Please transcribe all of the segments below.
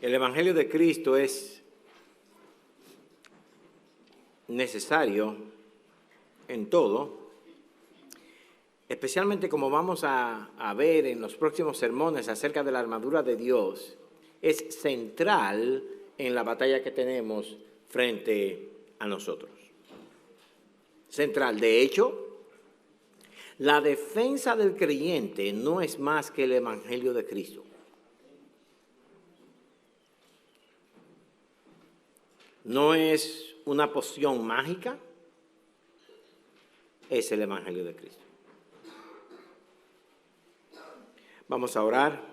El Evangelio de Cristo es necesario en todo, especialmente como vamos a ver en los próximos sermones acerca de la armadura de Dios, es central en la batalla que tenemos frente a nosotros. Central. De hecho, la defensa del creyente no es más que el Evangelio de Cristo. No es una poción mágica, es el Evangelio de Cristo. Vamos a orar.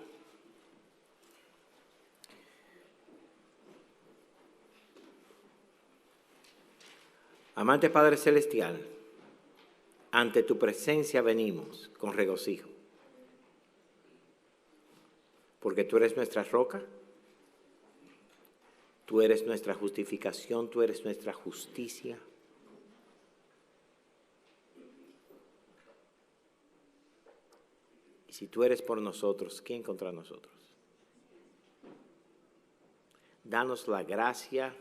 Amante Padre Celestial, ante tu presencia venimos con regocijo, porque tú eres nuestra roca, tú eres nuestra justificación, tú eres nuestra justicia. Y si tú eres por nosotros, ¿quién contra nosotros? Danos la gracia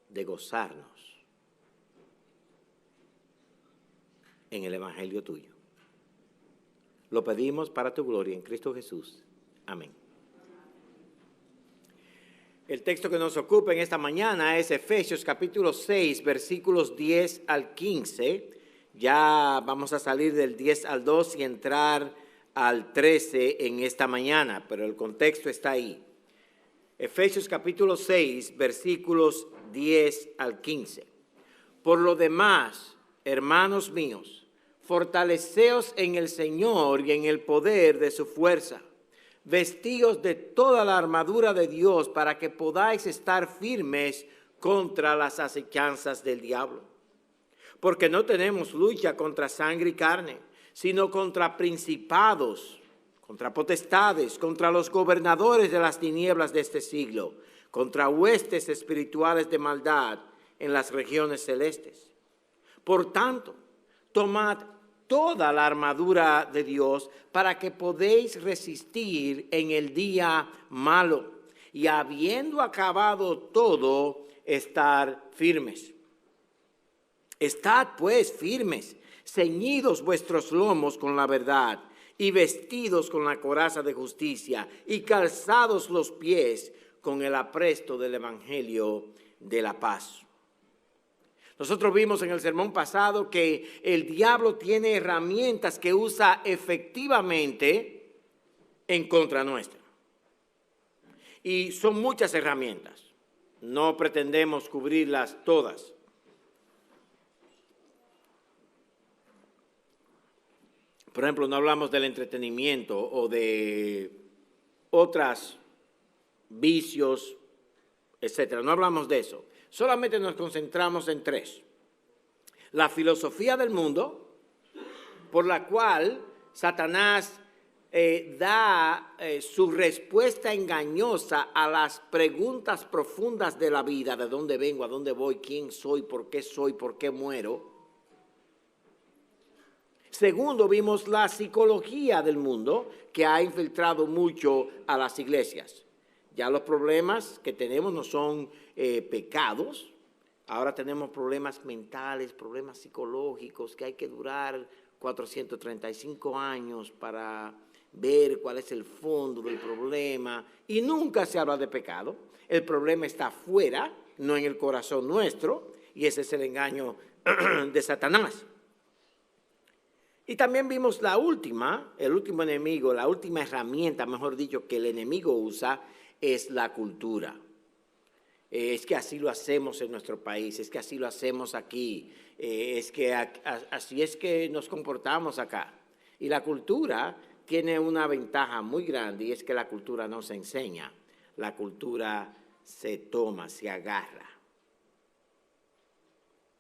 de gozarnos en el Evangelio tuyo. Lo pedimos para tu gloria en Cristo Jesús. Amén. El texto que nos ocupa en esta mañana es Efesios capítulo 6, versículos 10 al 15. Ya vamos a salir del 10 al 2 y entrar al 13 en esta mañana, pero el contexto está ahí. Efesios capítulo 6, versículos 10 al 15. Por lo demás, hermanos míos, fortaleceos en el Señor y en el poder de su fuerza. Vestíos de toda la armadura de Dios para que podáis estar firmes contra las acechanzas del diablo. Porque no tenemos lucha contra sangre y carne, sino contra principados, contra potestades, contra los gobernadores de las tinieblas de este siglo, contra huestes espirituales de maldad en las regiones celestes. Por tanto, tomad toda la armadura de Dios para que podéis resistir en el día malo y habiendo acabado todo, estar firmes. Estad pues firmes, ceñidos vuestros lomos con la verdad y vestidos con la coraza de justicia y calzados los pies con el apresto del Evangelio de la paz. Nosotros vimos en el sermón pasado que el diablo tiene herramientas que usa efectivamente en contra nuestra. Y son muchas herramientas. No pretendemos cubrirlas todas. Por ejemplo, no hablamos del entretenimiento o de otros vicios, etcétera. No hablamos de eso. Solamente nos concentramos en tres. La filosofía del mundo, por la cual Satanás da su respuesta engañosa a las preguntas profundas de la vida, de dónde vengo, a dónde voy, quién soy, por qué muero. Segundo, vimos la psicología del mundo, que ha infiltrado mucho a las iglesias. Ya los problemas que tenemos no son pecados, ahora tenemos problemas mentales, problemas psicológicos, que hay que durar 435 años para ver cuál es el fondo del problema, y nunca se habla de pecado. El problema está afuera, no en el corazón nuestro, y ese es el engaño de Satanás. Y también vimos el último enemigo, la última herramienta, mejor dicho, que el enemigo usa, es la cultura. Es que así lo hacemos en nuestro país, es que así lo hacemos aquí, es que así es que nos comportamos acá. Y la cultura tiene una ventaja muy grande, y es que la cultura no se enseña, la cultura se toma, se agarra.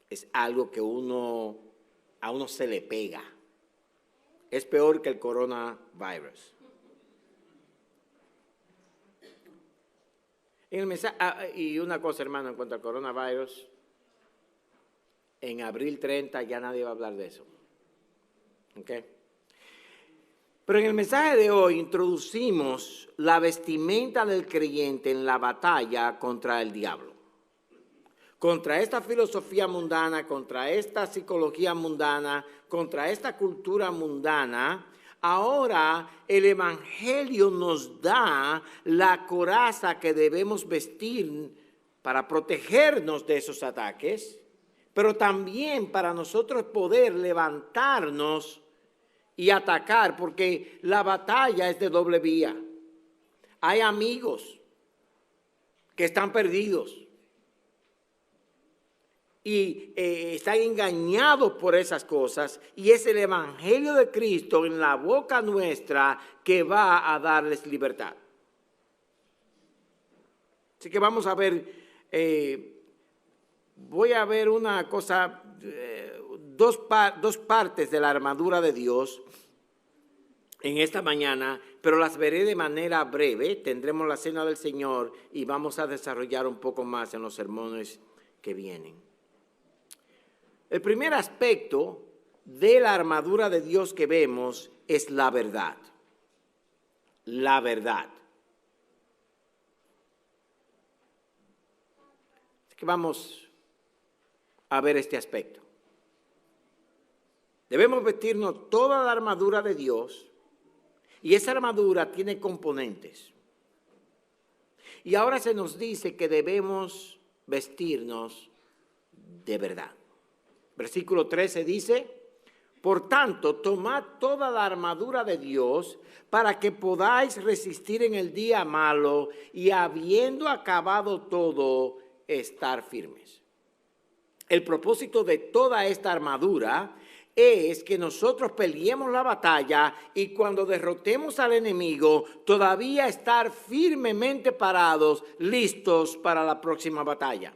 Es algo que a uno se le pega. Es peor que el coronavirus. Y una cosa, hermano, en cuanto al coronavirus, en abril 30 ya nadie va a hablar de eso. ¿Ok? Pero en el mensaje de hoy introducimos la vestimenta del creyente en la batalla contra el diablo. Contra esta filosofía mundana, contra esta psicología mundana, contra esta cultura mundana. Ahora el Evangelio nos da la coraza que debemos vestir para protegernos de esos ataques, pero también para nosotros poder levantarnos y atacar, porque la batalla es de doble vía. Hay amigos que están perdidos y están engañados por esas cosas, y es el Evangelio de Cristo en la boca nuestra que va a darles libertad. Así que vamos a ver, voy a ver una cosa, dos partes de la armadura de Dios en esta mañana, pero las veré de manera breve. Tendremos la cena del Señor y vamos a desarrollar un poco más en los sermones que vienen. El primer aspecto de la armadura de Dios que vemos es la verdad. La verdad. Así que vamos a ver este aspecto. Debemos vestirnos toda la armadura de Dios, y esa armadura tiene componentes. Y ahora se nos dice que debemos vestirnos de verdad. Versículo 13 dice: por tanto, tomad toda la armadura de Dios para que podáis resistir en el día malo y habiendo acabado todo, estar firmes. El propósito de toda esta armadura es que nosotros peleemos la batalla y cuando derrotemos al enemigo, todavía estar firmemente parados, listos para la próxima batalla.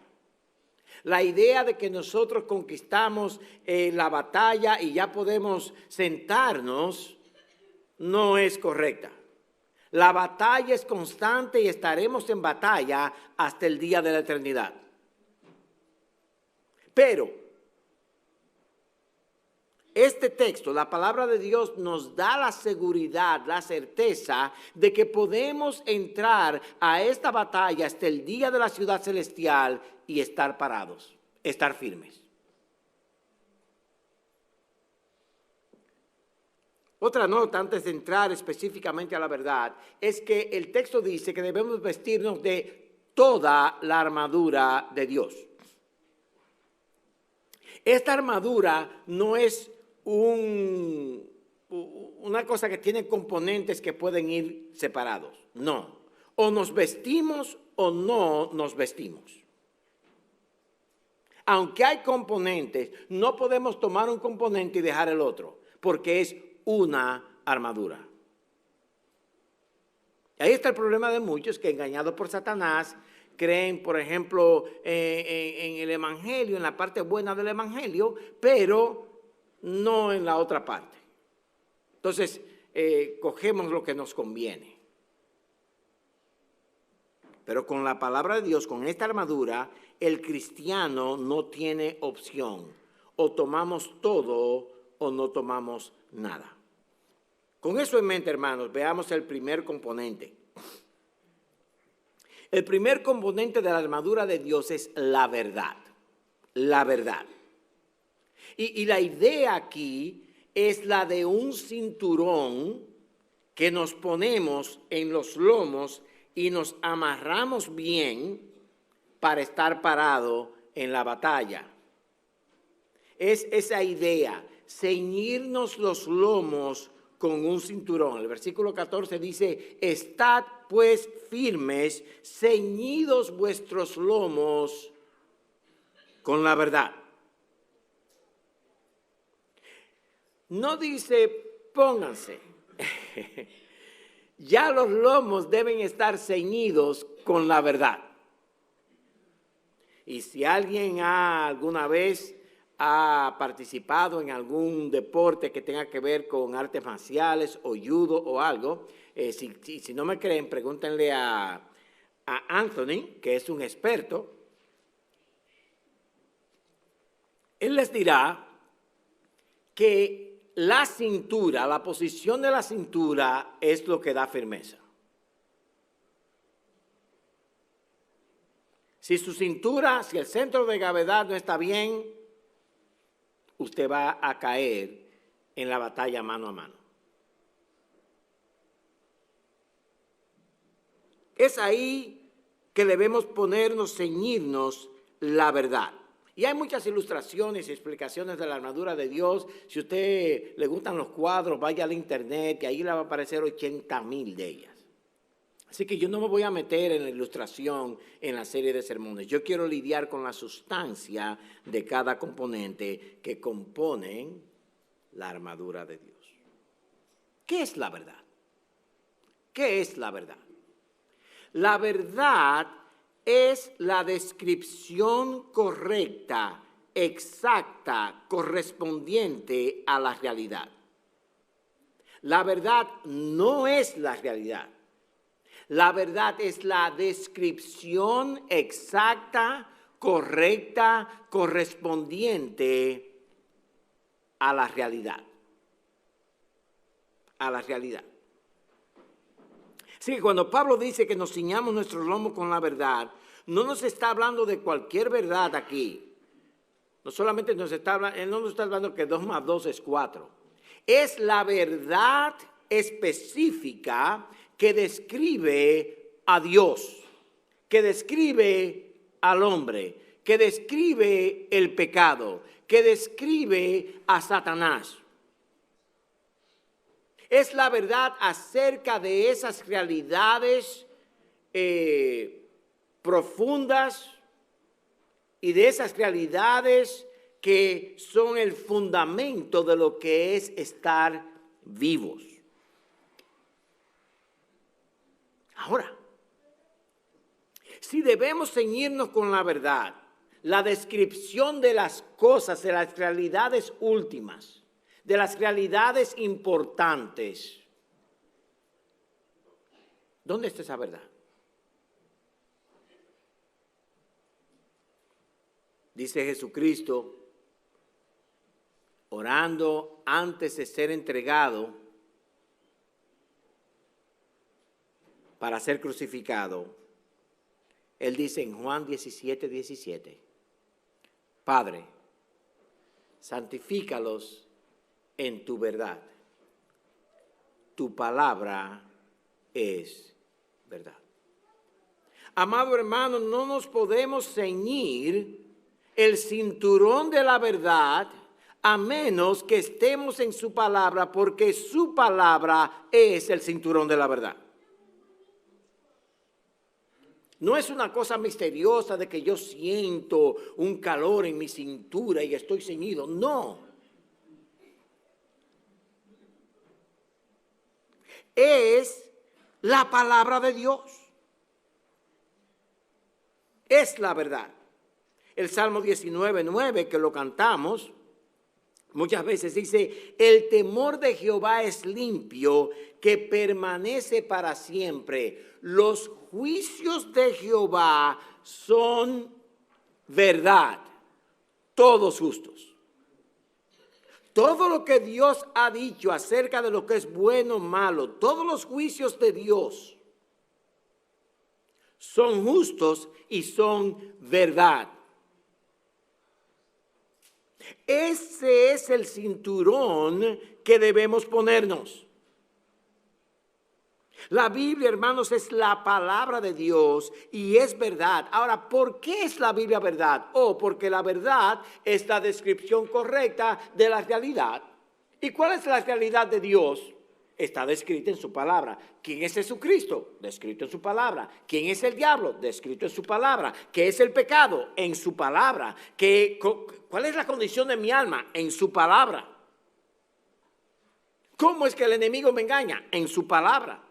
La idea de que nosotros conquistamos la batalla y ya podemos sentarnos no es correcta. La batalla es constante y estaremos en batalla hasta el día de la eternidad. Pero este texto, la palabra de Dios, nos da la seguridad, la certeza de que podemos entrar a esta batalla hasta el día de la ciudad celestial y estar parados, estar firmes. Otra nota antes de entrar específicamente a la verdad es que el texto dice que debemos vestirnos de toda la armadura de Dios. Esta armadura no es una cosa que tiene componentes que pueden ir separados. No. O nos vestimos o no nos vestimos. Aunque hay componentes, no podemos tomar un componente y dejar el otro, porque es una armadura. Ahí está el problema de muchos que, engañados por Satanás, creen, por ejemplo, en el Evangelio, en la parte buena del Evangelio, pero no en la otra parte. Entonces, cogemos lo que nos conviene. Pero con la palabra de Dios, con esta armadura, el cristiano no tiene opción. O tomamos todo o no tomamos nada. Con eso en mente, hermanos, veamos el primer componente. El primer componente de la armadura de Dios es la verdad. La verdad. Y la idea aquí es la de un cinturón que nos ponemos en los lomos y nos amarramos bien para estar parado en la batalla. Es esa idea, ceñirnos los lomos con un cinturón. El versículo 14 dice: estad pues firmes, ceñidos vuestros lomos con la verdad. No dice pónganse. Ya los lomos deben estar ceñidos con la verdad. Y si alguien alguna vez ha participado en algún deporte que tenga que ver con artes marciales o judo o algo, si no me creen, pregúntenle a Anthony, que es un experto. Él les dirá que la cintura, la posición de la cintura es lo que da firmeza. Si su cintura, si el centro de gravedad no está bien, usted va a caer en la batalla mano a mano. Es ahí que debemos ponernos, ceñirnos la verdad. Y hay muchas ilustraciones y explicaciones de la armadura de Dios. Si a usted le gustan los cuadros, vaya al internet y ahí le va a aparecer 80,000 de ellas. Así que yo no me voy a meter en la ilustración en la serie de sermones. Yo quiero lidiar con la sustancia de cada componente que componen la armadura de Dios. ¿Qué es la verdad? ¿Qué es la verdad? La verdad es la descripción correcta, exacta, correspondiente a la realidad. La verdad no es la realidad. La verdad es la descripción exacta, correcta, correspondiente a la realidad. A la realidad. Así que cuando Pablo dice que nos ciñamos nuestro lomo con la verdad, no nos está hablando de cualquier verdad aquí. No solamente él no nos está hablando que 2 más 2 es 4. Es la verdad específica que describe a Dios, que describe al hombre, que describe el pecado, que describe a Satanás. Es la verdad acerca de esas realidades profundas y de esas realidades que son el fundamento de lo que es estar vivos. Ahora, si debemos ceñirnos con la verdad, la descripción de las cosas, de las realidades últimas, de las realidades importantes, ¿dónde está esa verdad? Dice Jesucristo, orando antes de ser entregado para ser crucificado. Él dice en Juan 17:17, Padre, santifícalos en tu verdad. Tu palabra es verdad. Amado hermano, no nos podemos ceñir el cinturón de la verdad a menos que estemos en su palabra, porque su palabra es el cinturón de la verdad. No es una cosa misteriosa de que yo siento un calor en mi cintura y estoy ceñido. No. Es la palabra de Dios. Es la verdad. El Salmo 19:9, que lo cantamos, muchas veces dice, el temor de Jehová es limpio, que permanece para siempre. Los juicios de Jehová son verdad, todos justos. Todo lo que Dios ha dicho acerca de lo que es bueno o malo, todos los juicios de Dios son justos y son verdad. Ese es el cinturón que debemos ponernos. La Biblia, hermanos, es la palabra de Dios y es verdad. Ahora, ¿por qué es la Biblia verdad? Porque la verdad es la descripción correcta de la realidad. ¿Y cuál es la realidad de Dios? Está descrita en su palabra. ¿Quién es Jesucristo? Descrito en su palabra. ¿Quién es el diablo? Descrito en su palabra. ¿Qué es el pecado? En su palabra. ¿Cuál es la condición de mi alma? En su palabra. ¿Cómo es que el enemigo me engaña? En su palabra.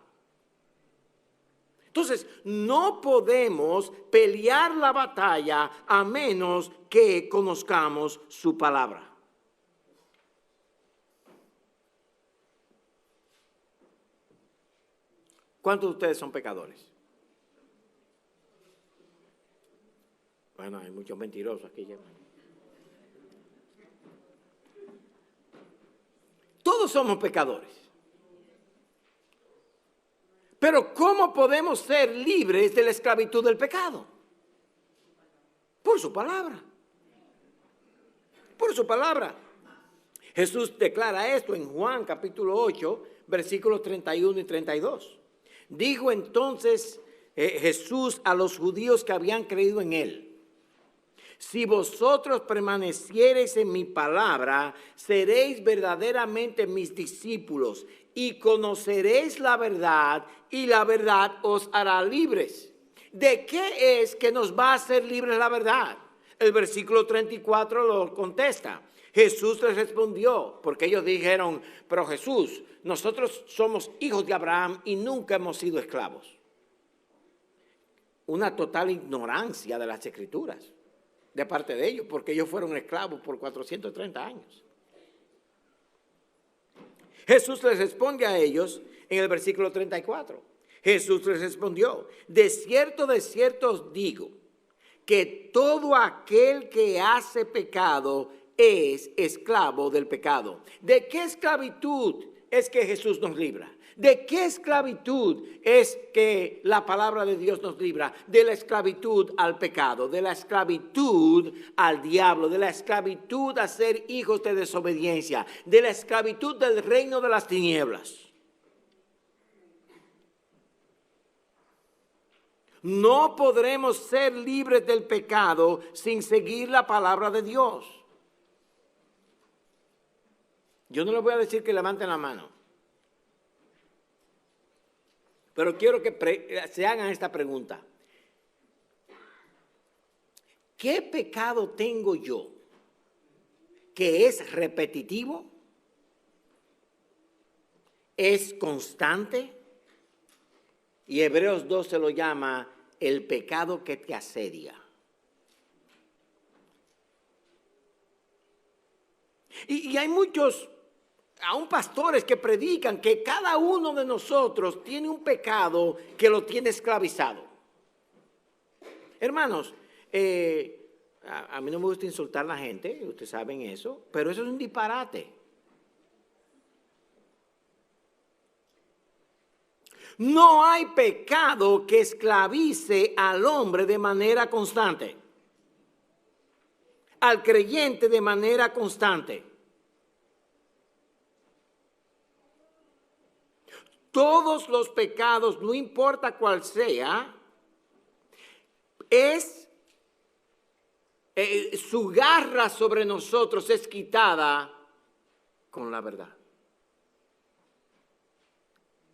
Entonces, no podemos pelear la batalla a menos que conozcamos su palabra. ¿Cuántos de ustedes son pecadores? Bueno, hay muchos mentirosos aquí. Todos somos pecadores. Pero ¿cómo podemos ser libres de la esclavitud del pecado? Por su palabra. Por su palabra. Jesús declara esto en Juan capítulo 8, versículos 31 y 32. Dijo entonces Jesús a los judíos que habían creído en él: si vosotros permaneciereis en mi palabra, seréis verdaderamente mis discípulos y conoceréis la verdad, y la verdad os hará libres. ¿De qué es que nos va a hacer libres la verdad? El versículo 34 lo contesta. Jesús les respondió, porque ellos dijeron: pero Jesús, nosotros somos hijos de Abraham y nunca hemos sido esclavos. Una total ignorancia de las Escrituras de parte de ellos, porque ellos fueron esclavos por 430 años. Jesús les responde a ellos en el versículo 34. Jesús les respondió: de cierto os digo, que todo aquel que hace pecado es esclavo del pecado. ¿De qué esclavitud es que Jesús nos libra? ¿De qué esclavitud es que la palabra de Dios nos libra? De la esclavitud al pecado, de la esclavitud al diablo, de la esclavitud a ser hijos de desobediencia, de la esclavitud del reino de las tinieblas. No podremos ser libres del pecado sin seguir la palabra de Dios. Yo no les voy a decir que levanten la mano, pero quiero que se hagan esta pregunta. ¿Qué pecado tengo yo que es repetitivo? ¿Es constante? Y Hebreos 12 lo llama el pecado que te asedia. Y hay muchos, aún pastores, que predican que cada uno de nosotros tiene un pecado que lo tiene esclavizado. Hermanos, a mí no me gusta insultar a la gente, ustedes saben eso, pero eso es un disparate. No hay pecado que esclavice al hombre de manera constante, al creyente de manera constante. Todos los pecados, no importa cuál sea, su garra sobre nosotros es quitada con la verdad.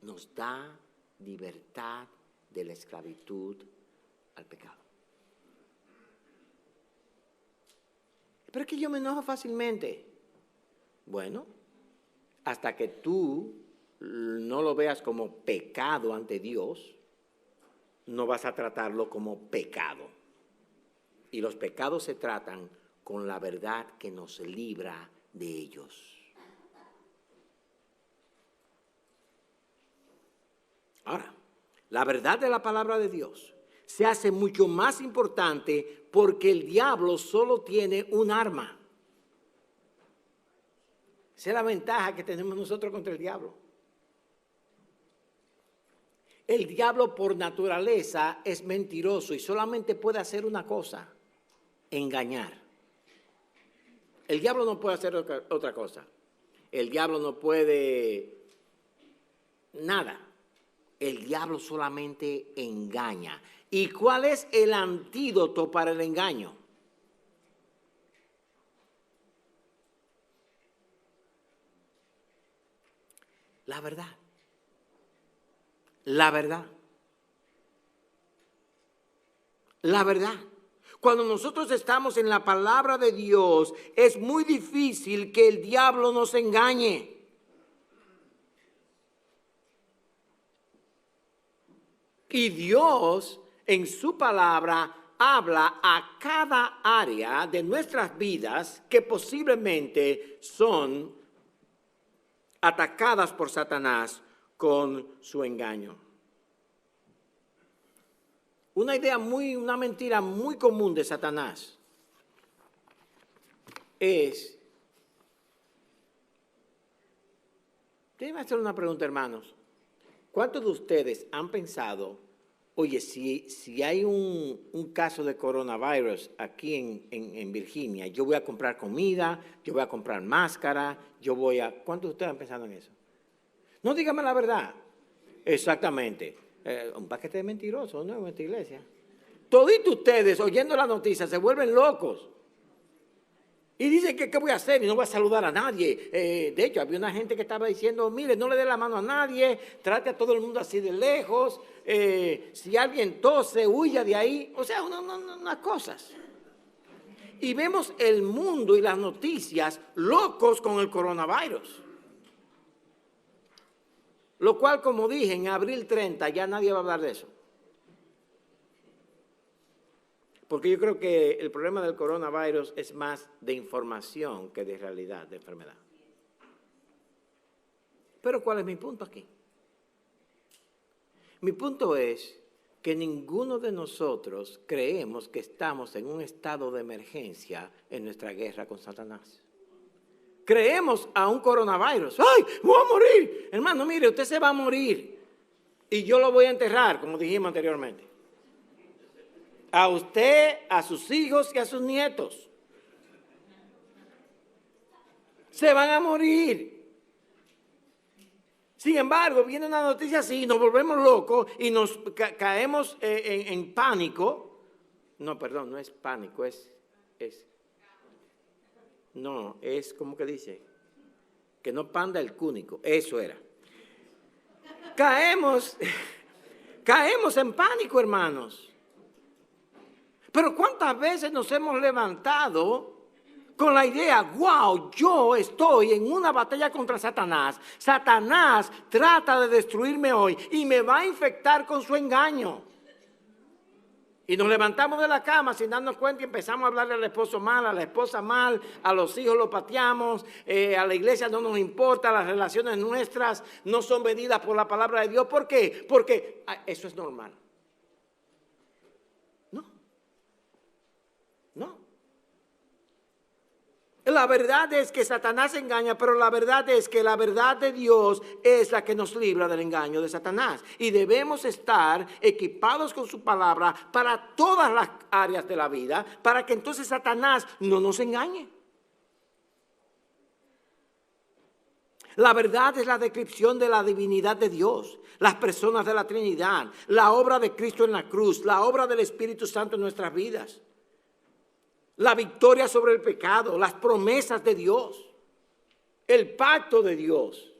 Nos da libertad de la esclavitud al pecado. Pero es que yo me enojo fácilmente. Bueno, hasta que tú no lo veas como pecado ante Dios, no vas a tratarlo como pecado. Y los pecados se tratan con la verdad que nos libra de ellos. Ahora, la verdad de la palabra de Dios se hace mucho más importante porque el diablo solo tiene un arma. Esa es la ventaja que tenemos nosotros contra el diablo. El diablo por naturaleza es mentiroso y solamente puede hacer una cosa: engañar. El diablo no puede hacer otra cosa. El diablo no puede nada. El diablo solamente engaña. ¿Y cuál es el antídoto para el engaño? La verdad. La verdad. La verdad. Cuando nosotros estamos en la palabra de Dios, es muy difícil que el diablo nos engañe. Y Dios en su palabra habla a cada área de nuestras vidas que posiblemente son atacadas por Satanás con su engaño. Una mentira muy común de Satanás es Déjenme hacer una pregunta, hermanos. ¿Cuántos de ustedes han pensado, oye, si hay un caso de coronavirus aquí en Virginia, yo voy a comprar comida, yo voy a comprar máscara, ¿Cuántos de ustedes han pensado en eso? No, dígame la verdad. Exactamente. Un paquete de mentirosos, ¿no? En esta iglesia. Toditos ustedes, oyendo la noticia, se vuelven locos. Y dicen que qué voy a hacer y no voy a saludar a nadie. De hecho, había una gente que estaba diciendo, mire, no le dé la mano a nadie, trate a todo el mundo así de lejos. Si alguien tose, huya de ahí. O sea, unas cosas. Y vemos el mundo y las noticias locos con el coronavirus. Lo cual, como dije, en abril 30 ya nadie va a hablar de eso. Porque yo creo que el problema del coronavirus es más de información que de realidad, de enfermedad. Pero ¿cuál es mi punto aquí? Mi punto es que ninguno de nosotros creemos que estamos en un estado de emergencia en nuestra guerra con Satanás. Creemos a un coronavirus. ¡Ay, voy a morir! Hermano, mire, usted se va a morir. Y yo lo voy a enterrar, como dijimos anteriormente. A usted, a sus hijos y a sus nietos. Se van a morir. Sin embargo, viene una noticia así, nos volvemos locos y nos caemos en pánico. No, perdón, no es pánico, no, es como que dice, que no panda el cúnico, eso era. Caemos en pánico, hermanos. Pero ¿cuántas veces nos hemos levantado con la idea, wow, yo estoy en una batalla contra Satanás. Satanás trata de destruirme hoy y me va a infectar con su engaño. Y nos levantamos de la cama sin darnos cuenta y empezamos a hablarle al esposo mal, a la esposa mal, a los hijos los pateamos, a la iglesia no nos importa, las relaciones nuestras no son medidas por la palabra de Dios. ¿Por qué? Porque eso es normal. No. La verdad es que Satanás engaña, pero la verdad es que la verdad de Dios es la que nos libra del engaño de Satanás. Y debemos estar equipados con su palabra para todas las áreas de la vida, para que entonces Satanás no nos engañe. La verdad es la descripción de la divinidad de Dios, las personas de la Trinidad, la obra de Cristo en la cruz, la obra del Espíritu Santo en nuestras vidas. La victoria sobre el pecado, las promesas de Dios, el pacto de Dios.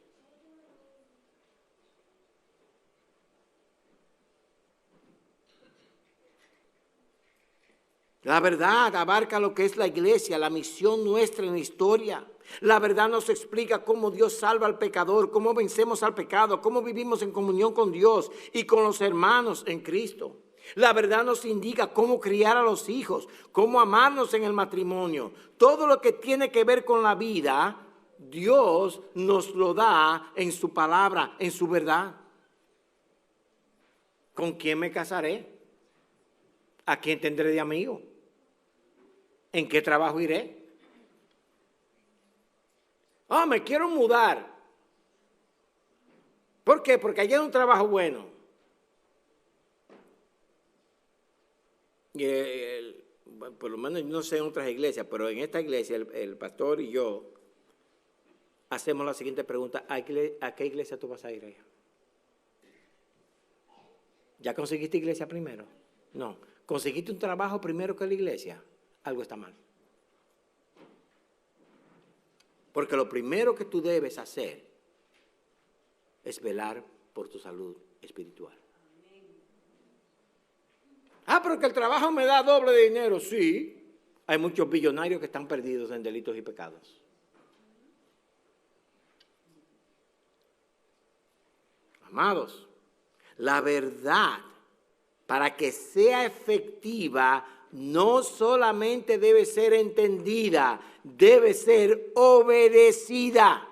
La verdad abarca lo que es la iglesia, la misión nuestra en la historia. La verdad nos explica cómo Dios salva al pecador, cómo vencemos al pecado, cómo vivimos en comunión con Dios y con los hermanos en Cristo. La verdad nos indica cómo criar a los hijos, cómo amarnos en el matrimonio. Todo lo que tiene que ver con la vida, Dios nos lo da en su palabra, en su verdad. ¿Con quién me casaré? ¿A quién tendré de amigo? ¿En qué trabajo iré? Me quiero mudar. ¿Por qué? Porque allá hay un trabajo bueno. Por lo menos no sé en otras iglesias, pero en esta iglesia el pastor y yo hacemos la siguiente pregunta: ¿a qué iglesia tú vas a ir allá? ¿Ya conseguiste iglesia primero? No. ¿Conseguiste un trabajo primero que la iglesia? Algo está mal. Porque lo primero que tú debes hacer es velar por tu salud espiritual. Pero que el trabajo me da doble de dinero. Sí, hay muchos billonarios que están perdidos en delitos y pecados. Amados, la verdad, para que sea efectiva, no solamente debe ser entendida, debe ser obedecida.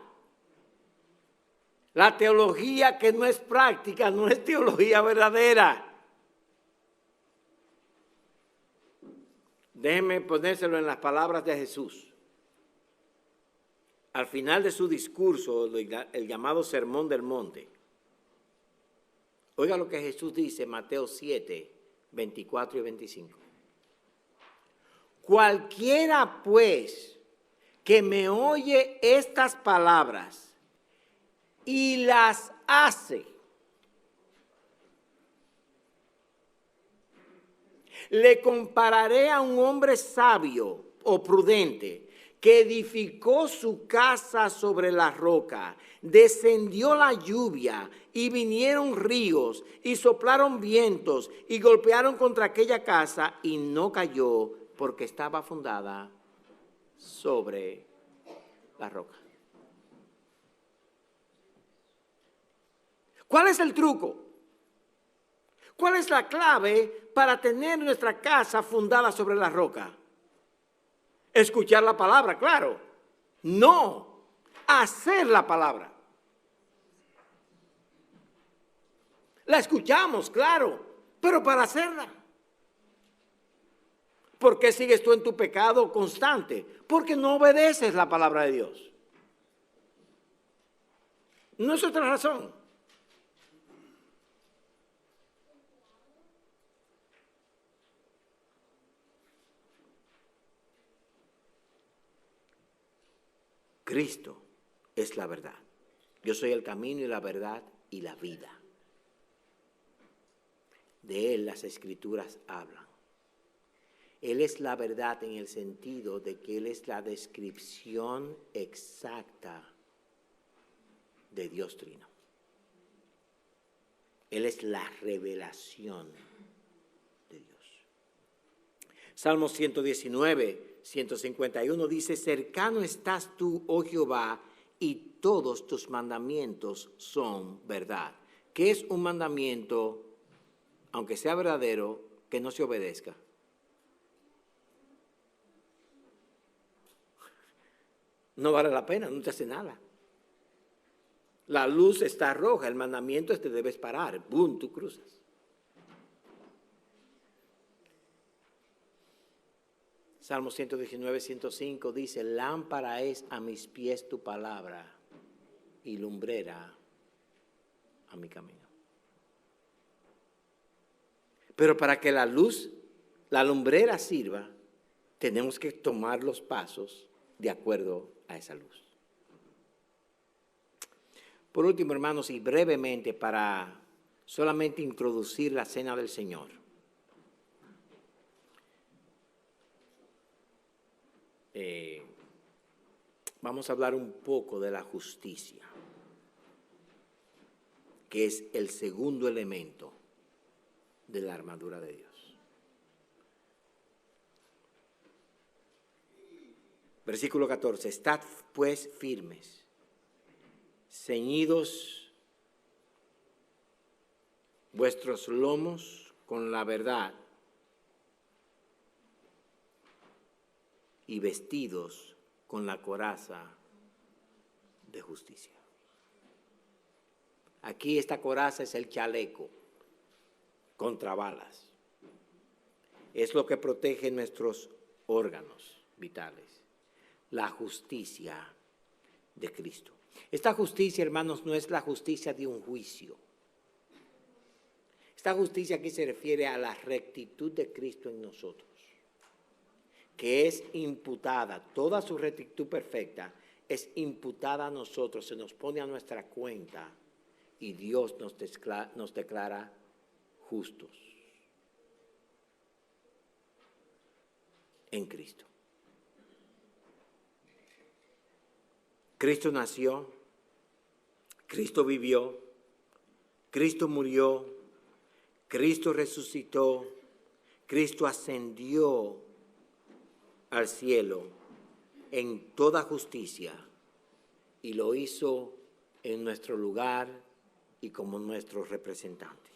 La teología que no es práctica no es teología verdadera. Déjenme ponérselo en las palabras de Jesús. al final de su discurso, el llamado Sermón del Monte. Oiga lo que Jesús dice en Mateo 7, 24 y 25. Cualquiera pues que me oye estas palabras y las hace, le compararé a un hombre sabio o prudente que edificó su casa sobre la roca. Descendió la lluvia y vinieron ríos y soplaron vientos y golpearon contra aquella casa y no cayó porque estaba fundada sobre la roca. ¿Cuál es el truco? ¿Cuál es la clave para tener nuestra casa fundada sobre la roca? Escuchar la palabra, claro. No, hacer la palabra. La escuchamos, claro, pero para hacerla. ¿Por qué sigues tú en tu pecado constante? Porque no obedeces la palabra de Dios. No es otra razón. Cristo es la verdad. Yo soy el camino y la verdad y la vida. De Él las Escrituras hablan. Él es la verdad en el sentido de que Él es la descripción exacta de Dios Trino. Él es la revelación de Dios. Salmo 119, 151 dice: cercano estás tú, oh Jehová, y todos tus mandamientos son verdad. ¿Qué es un mandamiento, aunque sea verdadero, que no se obedezca? No vale la pena, no te hace nada. La luz está roja, el mandamiento es te debes parar. ¡Bum! Tú cruzas. Salmo 119, 105 dice: lámpara es a mis pies tu palabra y lumbrera a mi camino. Pero para que la luz, la lumbrera sirva, tenemos que tomar los pasos de acuerdo a esa luz. Por último, hermanos, y brevemente para solamente introducir la cena del Señor. Vamos a hablar un poco de la justicia, que es el segundo elemento de la armadura de Dios. Versículo 14, estad pues firmes, ceñidos vuestros lomos con la verdad y vestidos con la coraza de justicia. Aquí esta coraza es el chaleco contra balas. Es lo que protege nuestros órganos vitales. La justicia de Cristo. Esta justicia, hermanos, no es la justicia de un juicio. Esta justicia aquí se refiere a la rectitud de Cristo en nosotros, que es imputada, toda su rectitud perfecta es imputada a nosotros, se nos pone a nuestra cuenta y Dios nos declara justos en Cristo. Cristo nació, Cristo vivió, Cristo murió, Cristo resucitó, Cristo ascendió al cielo en toda justicia y lo hizo en nuestro lugar y como nuestro representante.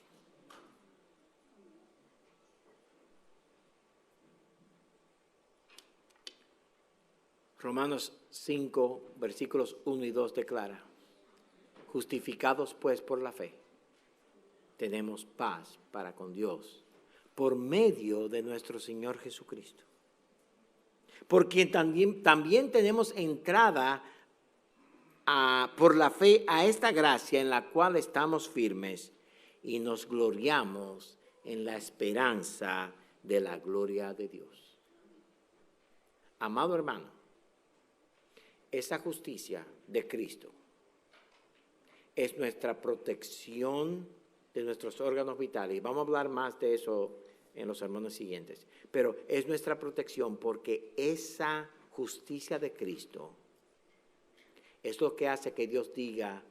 Romanos 5, versículos 1 y 2 declara: justificados pues por la fe, tenemos paz para con Dios por medio de nuestro Señor Jesucristo, por quien también tenemos entrada por la fe a esta gracia en la cual estamos firmes y nos gloriamos en la esperanza de la gloria de Dios. Amado hermano, esa justicia de Cristo es nuestra protección de nuestros órganos vitales. Y vamos a hablar más de eso en los sermones siguientes. Pero es nuestra protección porque esa justicia de Cristo es lo que hace que Dios diga,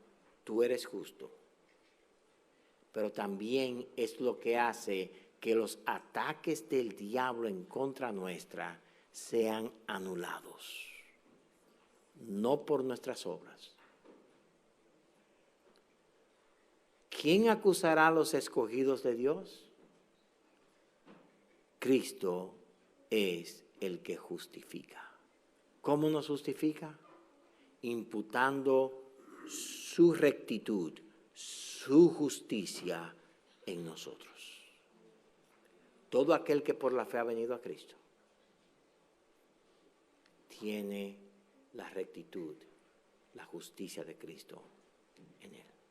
tú eres justo. Pero también es lo que hace que los ataques del diablo en contra nuestra sean anulados. No por nuestras obras. ¿Quién acusará a los escogidos de Dios? Cristo es el que justifica. ¿Cómo nos justifica? Imputando su rectitud, su justicia en nosotros. Todo aquel que por la fe ha venido a Cristo tiene la rectitud, la justicia de Cristo en él.